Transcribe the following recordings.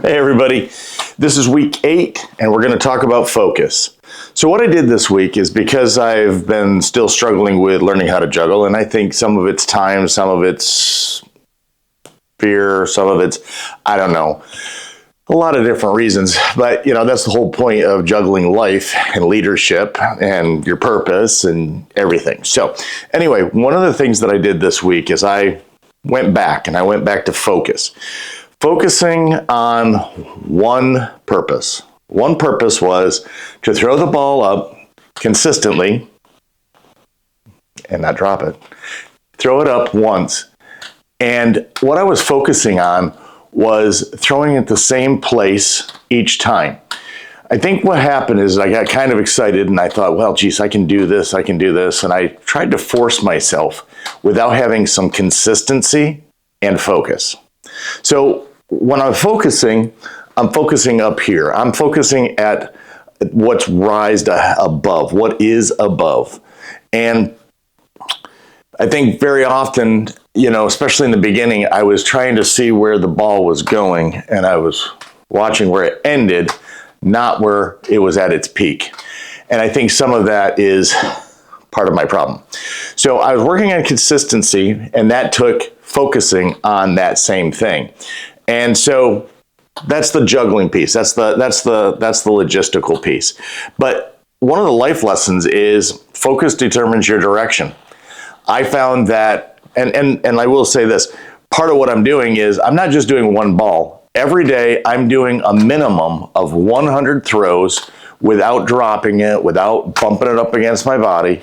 Hey everybody, this is week 8 and we're going to talk about focus. So what I did this week is, because I've been still struggling with learning how to juggle, and I think some of it's time, some of it's fear, some of it's, I don't know, a lot of different reasons, but that's the whole point of juggling life and leadership and your purpose and everything. So anyway, one of the things that I did this week is I went back to focus. Focusing on one purpose. One purpose was to throw the ball up consistently and not drop it. Throw it up once. And what I was focusing on was throwing it the same place each time. I think what happened is I got kind of excited and I thought, well, geez, I can do this. And I tried to force myself without having some consistency and focus. So when I'm focusing up here. I'm focusing at what's rised above, what is above. And I think very often, especially in the beginning, I was trying to see where the ball was going and I was watching where it ended, not where it was at its peak. And I think some of that is part of my problem. So I was working on consistency, and that took focusing on that same thing. And so that's the juggling piece. That's the logistical piece. But one of the life lessons is focus determines your direction. I found that, and I will say this, part of what I'm doing is I'm not just doing one ball. Every day I'm doing a minimum of 100 throws without dropping it, without bumping it up against my body.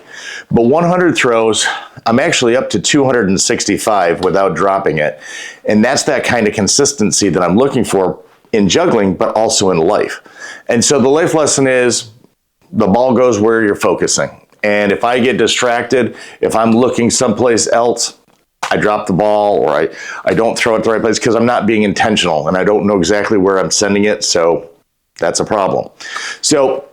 But 100 throws, I'm actually up to 265 without dropping it. And that's that kind of consistency that I'm looking for in juggling, but also in life. And so the life lesson is the ball goes where you're focusing. And if I get distracted, if I'm looking someplace else, I drop the ball, or I don't throw it the right place because I'm not being intentional and I don't know exactly where I'm sending it. So that's a problem. So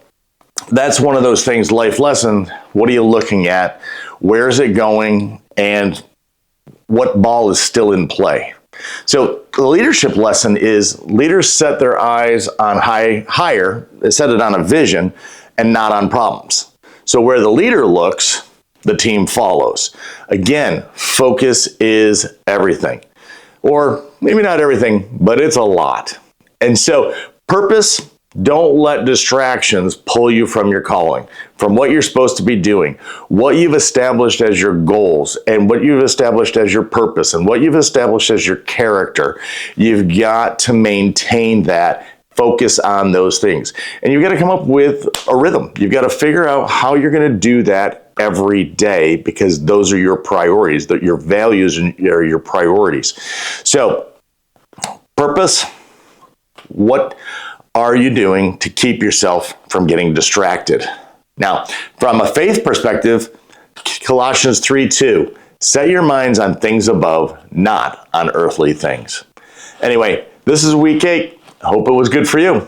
that's one of those things, life lesson. What are you looking at? Where is it going? And what ball is still in play? So the leadership lesson is leaders set their eyes on higher, they set it on a vision and not on problems. So where the leader looks, the team follows. Again, focus is everything. Or maybe not everything, but it's a lot. And so purpose, don't let distractions pull you from your calling, from what you're supposed to be doing, what you've established as your goals, and what you've established as your purpose, and what you've established as your character. You've got to maintain that. Focus on those things. And you've got to come up with a rhythm. You've got to figure out how you're going to do that every day, because those are your priorities, that your values are your priorities. So, purpose, what are you doing to keep yourself from getting distracted? Now, from a faith perspective, Colossians 3:2, set your minds on things above, not on earthly things. Anyway, this is week 8. I hope it was good for you.